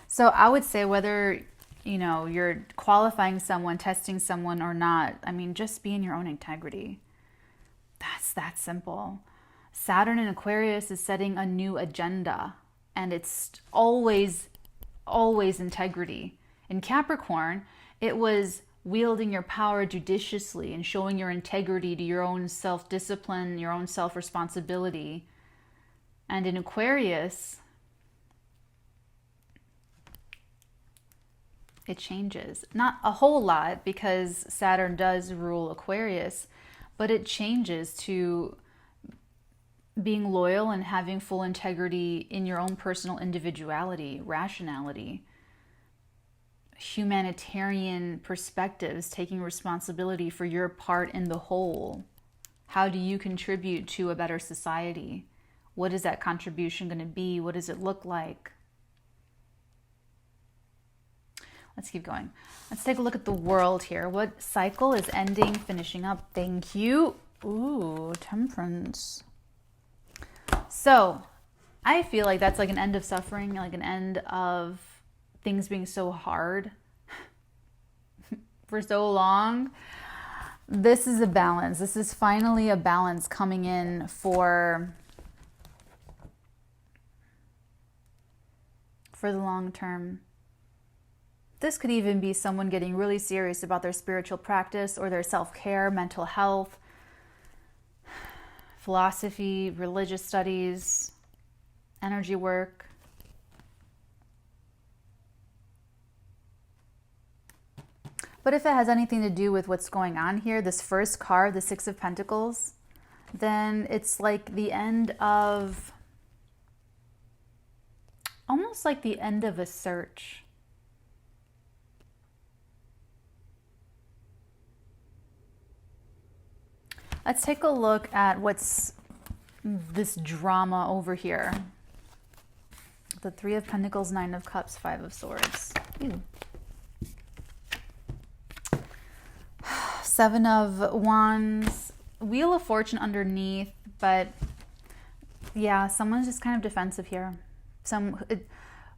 So I would say whether, you know, you're qualifying someone, testing someone or not, I mean, just be in your own integrity. That's that simple. Saturn in Aquarius is setting a new agenda. And it's always integrity. In Capricorn, it was wielding your power judiciously and showing your integrity to your own self-discipline, your own self-responsibility. And in Aquarius, it changes. Not a whole lot, because Saturn does rule Aquarius, but it changes to being loyal and having full integrity in your own personal individuality, rationality, humanitarian perspectives, taking responsibility for your part in the whole. How do you contribute to a better society? What is that contribution going to be? What does it look like? Let's keep going. Let's take a look at the world here. What cycle is ending, finishing up? Thank you. Ooh, Temperance. So I feel like that's like an end of suffering, like an end of things being so hard for so long. This is a balance. This is finally a balance coming in for the long term. This could even be someone getting really serious about their spiritual practice or their self-care, mental health, philosophy, religious studies, energy work. But if it has anything to do with what's going on here, this first card, the Six of Pentacles, then it's like the end of, almost like the end of a search. Let's take a look at what's this drama over here. The Three of Pentacles, Nine of Cups, Five of Swords. Ew. Seven of Wands, Wheel of Fortune underneath, but yeah, someone's just kind of defensive here.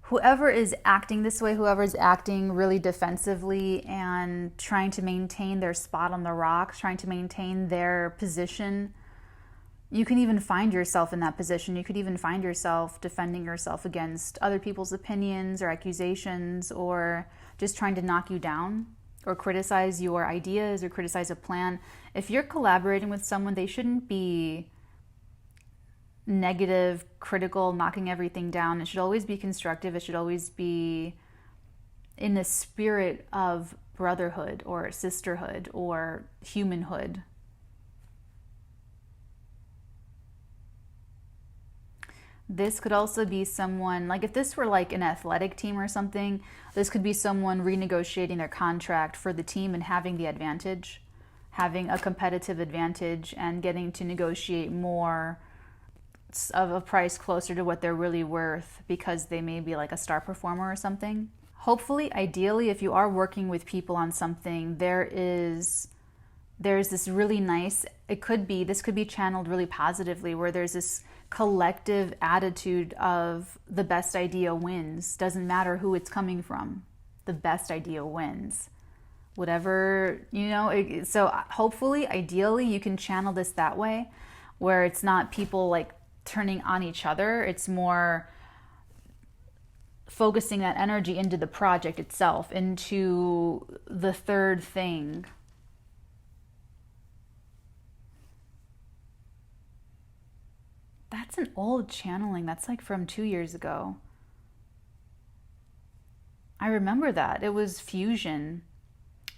Whoever is acting this way, whoever is acting really defensively and trying to maintain their spot on the rocks, trying to maintain their position, you can even find yourself in that position. You could even find yourself defending yourself against other people's opinions or accusations, or just trying to knock you down or criticize your ideas or criticize a plan. If you're collaborating with someone, they shouldn't be negative, critical, knocking everything down. It should always be constructive. It should always be in the spirit of brotherhood or sisterhood or humanhood. This could also be someone, like if this were like an athletic team or something, this could be someone renegotiating their contract for the team and having the advantage, having a competitive advantage and getting to negotiate more of a price closer to what they're really worth because they may be like a star performer or something. Hopefully, ideally, if you are working with people on something, there's this really nice, this could be channeled really positively, where there's this collective attitude of the best idea wins. Doesn't matter who it's coming from. The best idea wins. Whatever, so hopefully, ideally, you can channel this that way, where it's not people like turning on each other. It's more focusing that energy into the project itself, into the third thing. That's an old channeling. That's like from 2 years ago. I remember that. It was fusion.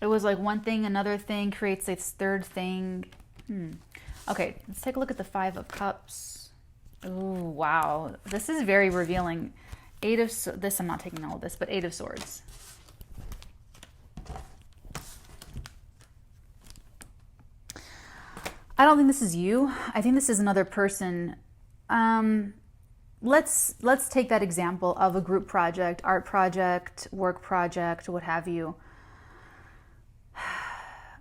It was like one thing, another thing creates this third thing. Okay, let's take a look at the Five of Cups. Oh, wow. This is very revealing. I'm not taking all of this, but Eight of Swords. I don't think this is you. I think this is another person. Let's take that example of a group project, art project, work project, what have you.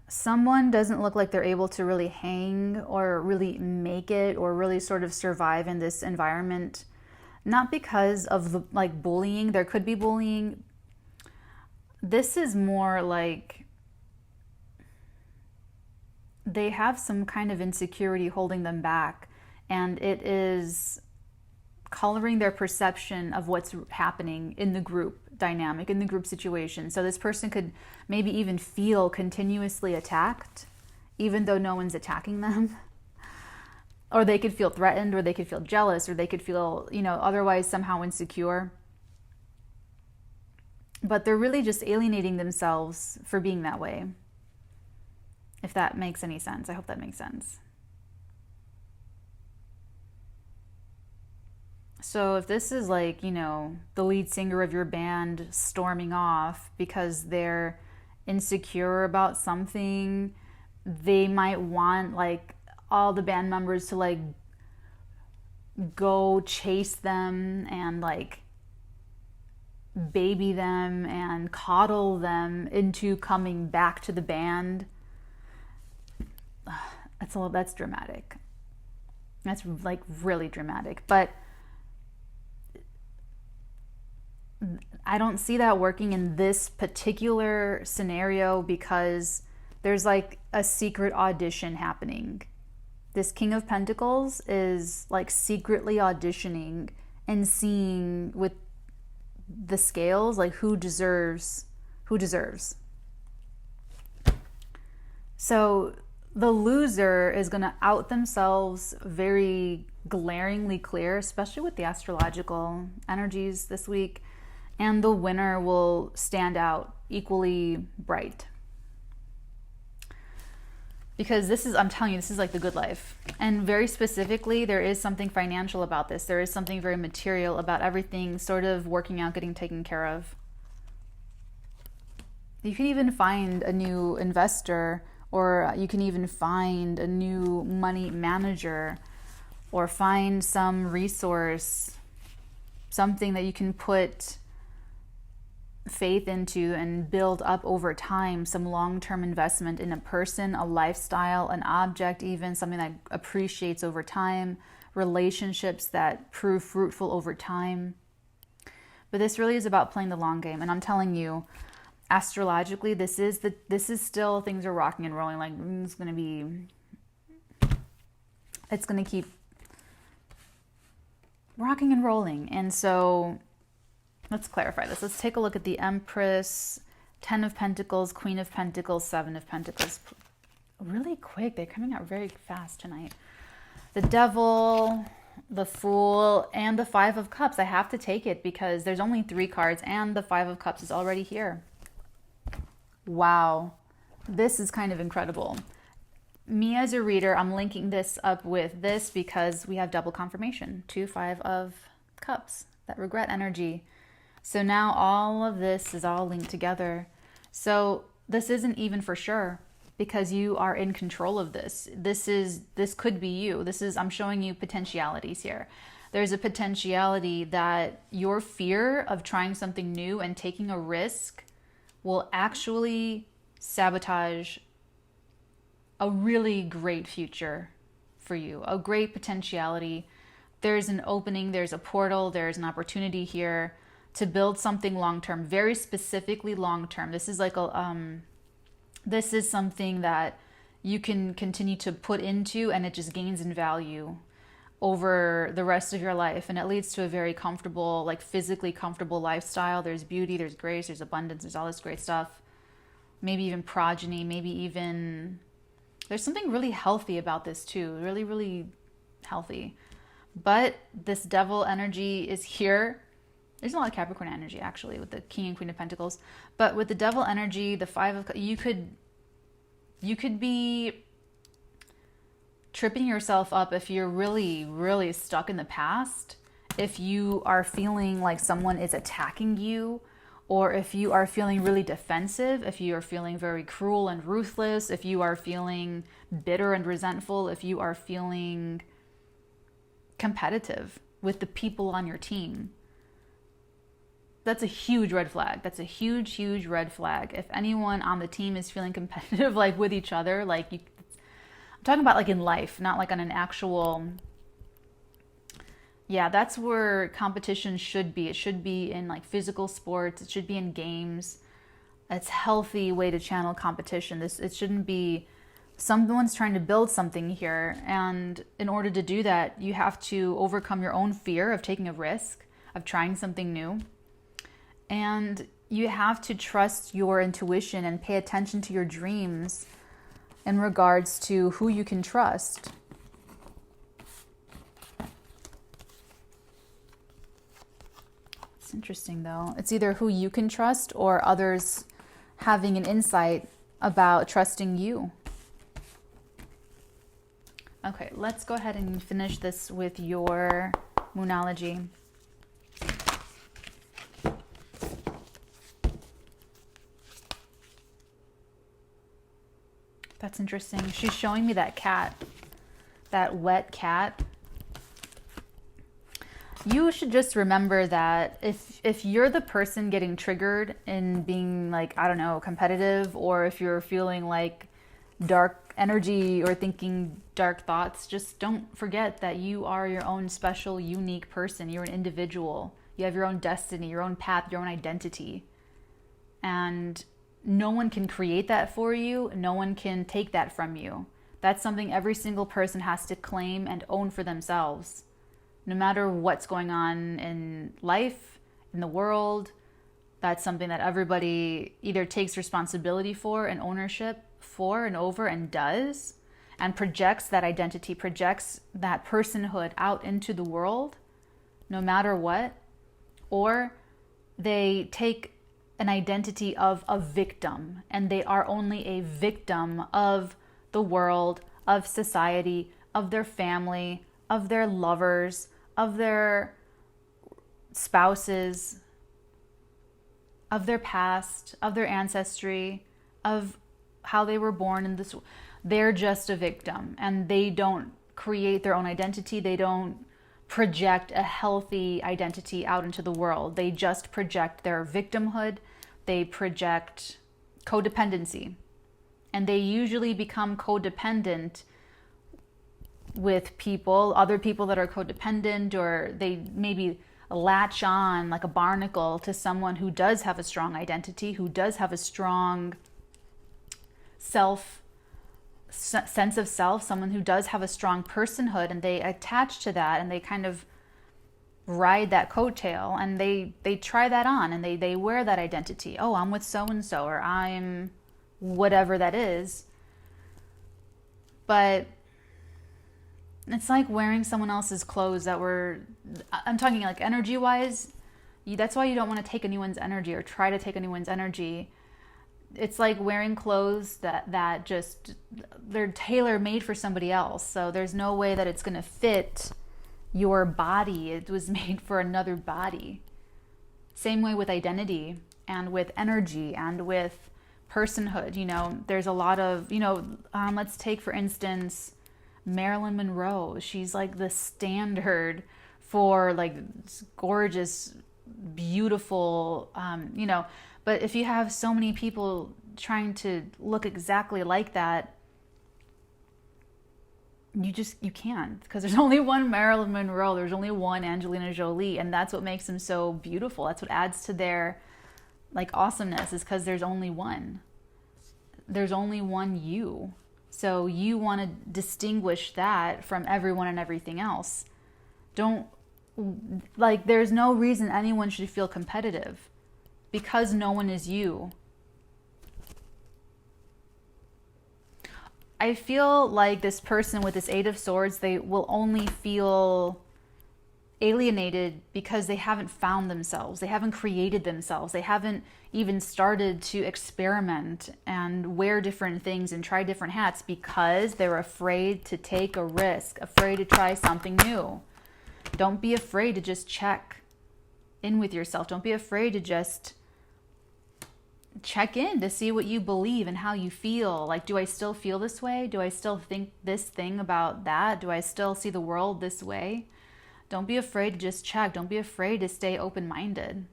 Someone doesn't look like they're able to really hang or really make it or really sort of survive in this environment. Not because of the like bullying. There could be bullying. This is more like they have some kind of insecurity holding them back, and it is coloring their perception of what's happening in the group dynamic, in the group situation. So this person could maybe even feel continuously attacked, even though no one's attacking them. Or they could feel threatened, or they could feel jealous, or they could feel, otherwise somehow insecure. But they're really just alienating themselves for being that way. If that makes any sense. I hope that makes sense. So if this is like, the lead singer of your band storming off because they're insecure about something, they might want like all the band members to like go chase them and like baby them and coddle them into coming back to the band. That's dramatic. That's like really dramatic. But I don't see that working in this particular scenario because there's like a secret audition happening. This King of Pentacles is like secretly auditioning and seeing with the scales like who deserves. So the loser is going to out themselves very glaringly clear, especially with the astrological energies this week, and the winner will stand out equally bright. Because I'm telling you, this is like the good life. And very specifically, there is something financial about this. There is something very material about everything sort of working out, getting taken care of. You can even find a new investor, or you can even find a new money manager, or find some resource, something that you can put faith into and build up over time, some long-term investment in a person, a lifestyle, an object, even something that appreciates over time, relationships that prove fruitful over time. But this really is about playing the long game. And I'm telling you, astrologically, this is still, things are rocking and rolling. Like it's going to keep rocking and rolling. And so let's clarify this. Let's take a look at the Empress, 10 of Pentacles, Queen of Pentacles, 7 of Pentacles. Really quick. They're coming out very fast tonight. The Devil, the Fool, and the 5 of Cups. I have to take it because there's only 3 cards and the 5 of Cups is already here. Wow. This is kind of incredible. Me as a reader, I'm linking this up with this because we have double confirmation. 2 5 of Cups. That regret energy. So now all of this is all linked together. So this isn't even for sure because you are in control of this. This could be you. I'm showing you potentialities here. There's a potentiality that your fear of trying something new and taking a risk will actually sabotage a really great future for you, a great potentiality. There's an opening, there's a portal, there's an opportunity here to build something long-term, very specifically long-term. This is like this is something that you can continue to put into and it just gains in value over the rest of your life. And it leads to a very comfortable, like physically comfortable lifestyle. There's beauty, there's grace, there's abundance, there's all this great stuff. Maybe even progeny, maybe even, there's something really healthy about this too. Really, really healthy. But this Devil energy is here. There's a lot of Capricorn energy actually with the King and Queen of Pentacles. But with the Devil energy, the 5 of, you could be tripping yourself up if you're really, really stuck in the past. If you are feeling like someone is attacking you, or if you are feeling really defensive, if you are feeling very cruel and ruthless, if you are feeling bitter and resentful, if you are feeling competitive with the people on your team. That's a huge red flag. That's a huge, huge red flag. If anyone on the team is feeling competitive, like with each other, I'm talking about like in life, not like on an actual, that's where competition should be. It should be in like physical sports. It should be in games. It's a healthy way to channel competition. It shouldn't be someone's trying to build something here. And in order to do that, you have to overcome your own fear of taking a risk, of trying something new. And you have to trust your intuition and pay attention to your dreams in regards to who you can trust. It's interesting though. It's either who you can trust or others having an insight about trusting you. Okay, let's go ahead and finish this with your Moonology. That's interesting. She's showing me that cat, that wet cat. You should just remember that if you're the person getting triggered in being like, I don't know, competitive, or if you're feeling like dark energy or thinking dark thoughts, just don't forget that you are your own special, unique person. You're an individual. You have your own destiny, your own path, your own identity. And no one can create that for you. No one can take that from you. That's something every single person has to claim and own for themselves. No matter what's going on in life, in the world, that's something that everybody either takes responsibility for and ownership for and over and does, and projects that identity, projects that personhood out into the world, no matter what. Or they take an identity of a victim, and they are only a victim of the world, of society, of their family, of their lovers, of their spouses, of their past, of their ancestry, of how they were born in this. They're just a victim, and they don't create their own identity. They don't project a healthy identity out into the world. They just project their victimhood. They project codependency, and they usually become codependent with people, other people that are codependent, or they maybe latch on like a barnacle to someone who does have a strong identity, who does have a strong sense of self, someone who does have a strong personhood, and they attach to that, and they kind of ride that coattail, and they try that on, and they wear that identity. Oh, I'm with so-and-so, or I'm whatever that is. But it's like wearing someone else's clothes that were, I'm talking like energy wise. That's why you don't want to take anyone's energy or try to take anyone's energy. It's like wearing clothes that just, they're tailor made for somebody else. So there's no way that it's going to fit your body. It was made for another body. Same way with identity and with energy and with personhood. You know, there's a lot of, let's take for instance Marilyn Monroe. She's like the standard for like gorgeous, beautiful, but if you have so many people trying to look exactly like that, you can't, because there's only one Marilyn Monroe, there's only one Angelina Jolie, and that's what makes them so beautiful. That's what adds to their like awesomeness, is because there's only one. There's only one you. So you want to distinguish that from everyone and everything else. There's no reason anyone should feel competitive, because no one is you. I feel like this person with this Eight of Swords, they will only feel alienated because they haven't found themselves. They haven't created themselves. They haven't even started to experiment and wear different things and try different hats, because they're afraid to take a risk, afraid to try something new. Don't be afraid to just check in with yourself. Don't be afraid to just check in to see what you believe and how you feel. Like, do I still feel this way? Do I still think this thing about that? Do I still see the world this way? Don't be afraid to just check. Don't be afraid to stay open-minded.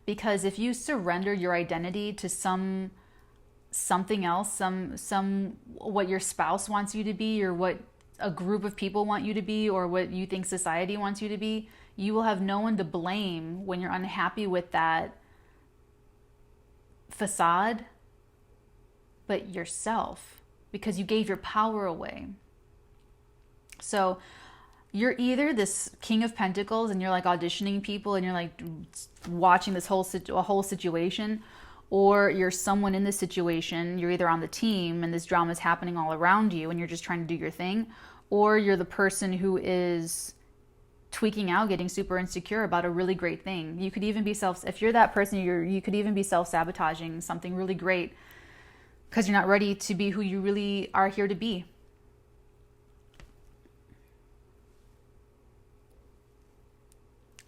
Because if you surrender your identity to something else, some what your spouse wants you to be, or what a group of people want you to be, or what you think society wants you to be, you will have no one to blame when you're unhappy with that facade, but yourself, because you gave your power away. So you're either this King of Pentacles and you're like auditioning people and you're like watching this whole situation, or you're someone in this situation. You're either on the team and this drama is happening all around you and you're just trying to do your thing, or you're the person who is tweaking out, getting super insecure about a really great thing. You could even be if you're that person, you could even be self-sabotaging something really great because you're not ready to be who you really are here to be.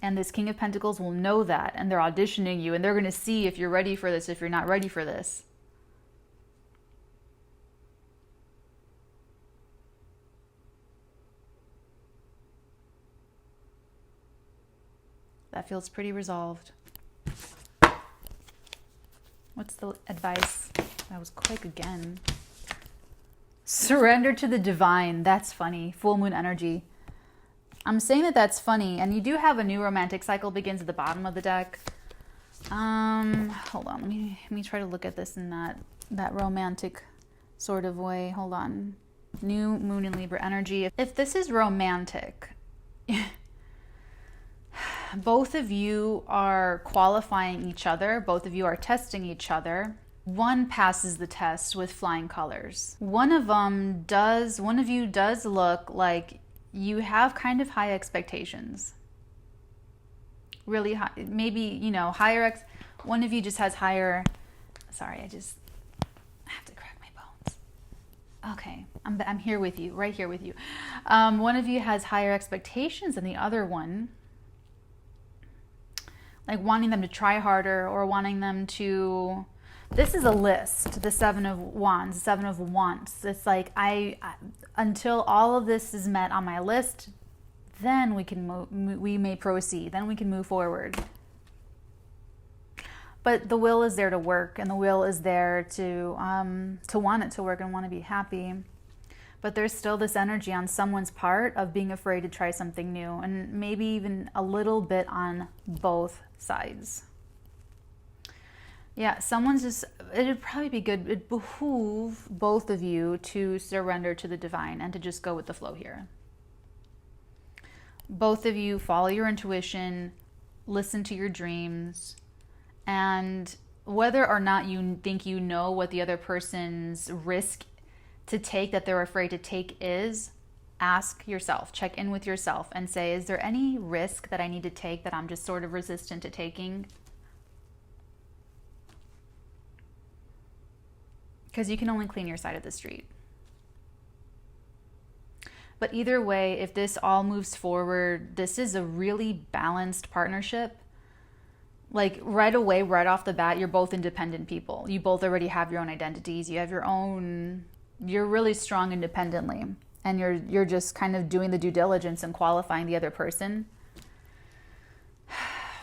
And this King of Pentacles will know that, and they're auditioning you, and they're going to see if you're ready for this, if you're not ready for this. That feels pretty resolved. What's the advice? That was quick again. Surrender to the divine. That's funny. Full moon energy. I'm saying that that's funny, and you do have a new romantic cycle begins at the bottom of the deck. Hold on. Let me try to look at this in that romantic sort of way. Hold on. New moon in Libra energy. If this is romantic, both of you are qualifying each other. Both of you are testing each other. One passes the test with flying colors. One of you does look like you have kind of high expectations. Really high, maybe, you know, one of you just has higher, sorry, I have to crack my bones. Okay, I'm here with you, right here with you. One of you has higher expectations than the other one. Like wanting them to try harder or wanting them to, this is a list, the Seven of Wands, the Seven of Wants. It's like, until all of this is met on my list, then we may proceed, then we can move forward. But the will is there to work, and the will is there to want it to work and want to be happy. But there's still this energy on someone's part of being afraid to try something new, and maybe even a little bit on both sides. Yeah, it'd probably be good, it'd behoove both of you to surrender to the divine and to just go with the flow here. Both of you follow your intuition, listen to your dreams, and whether or not you think you know what the other person's risk to take that they're afraid to take is, ask yourself, check in with yourself and say, is there any risk that I need to take that I'm just sort of resistant to taking? Because you can only clean your side of the street. But either way, if this all moves forward, this is a really balanced partnership. Like right away, right off the bat, you're both independent people. You both already have your own identities. You have your own, you're really strong independently. And you're just kind of doing the due diligence and qualifying the other person.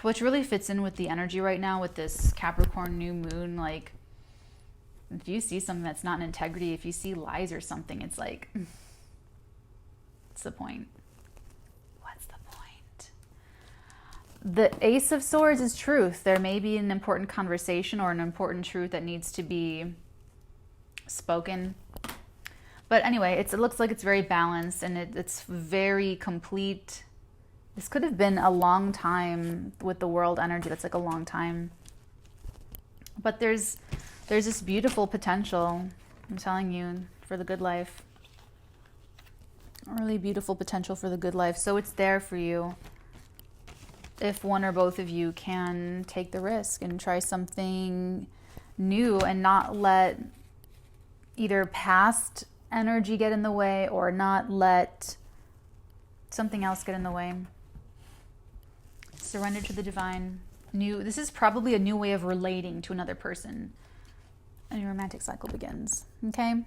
Which really fits in with the energy right now with this Capricorn new moon. Like, if you see something that's not in integrity, if you see lies or something, it's like, what's the point? What's the point? The Ace of Swords is truth. There may be an important conversation or an important truth that needs to be spoken. But anyway, it looks like it's very balanced and it's very complete. This could have been a long time with the world energy. That's like a long time. But there's this beautiful potential, I'm telling you, for the good life. A really beautiful potential for the good life. So it's there for you if one or both of you can take the risk and try something new and not let either past energy get in the way or not let something else get in the way. Surrender to the divine. This is probably a new way of relating to another person. And your romantic cycle begins. Okay?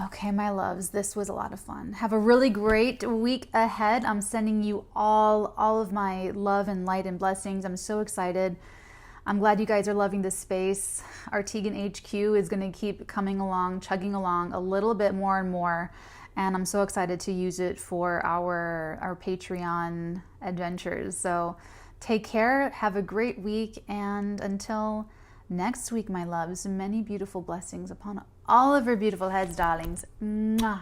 Okay, my loves, this was a lot of fun. Have a really great week ahead. I'm sending you all of my love and light and blessings. I'm so excited. I'm glad you guys are loving this space. Artegan HQ is going to keep coming along, chugging along a little bit more and more. And I'm so excited to use it for our Patreon adventures. So take care. Have a great week. And until next week, my loves, many beautiful blessings upon all of your beautiful heads, darlings. Mwah.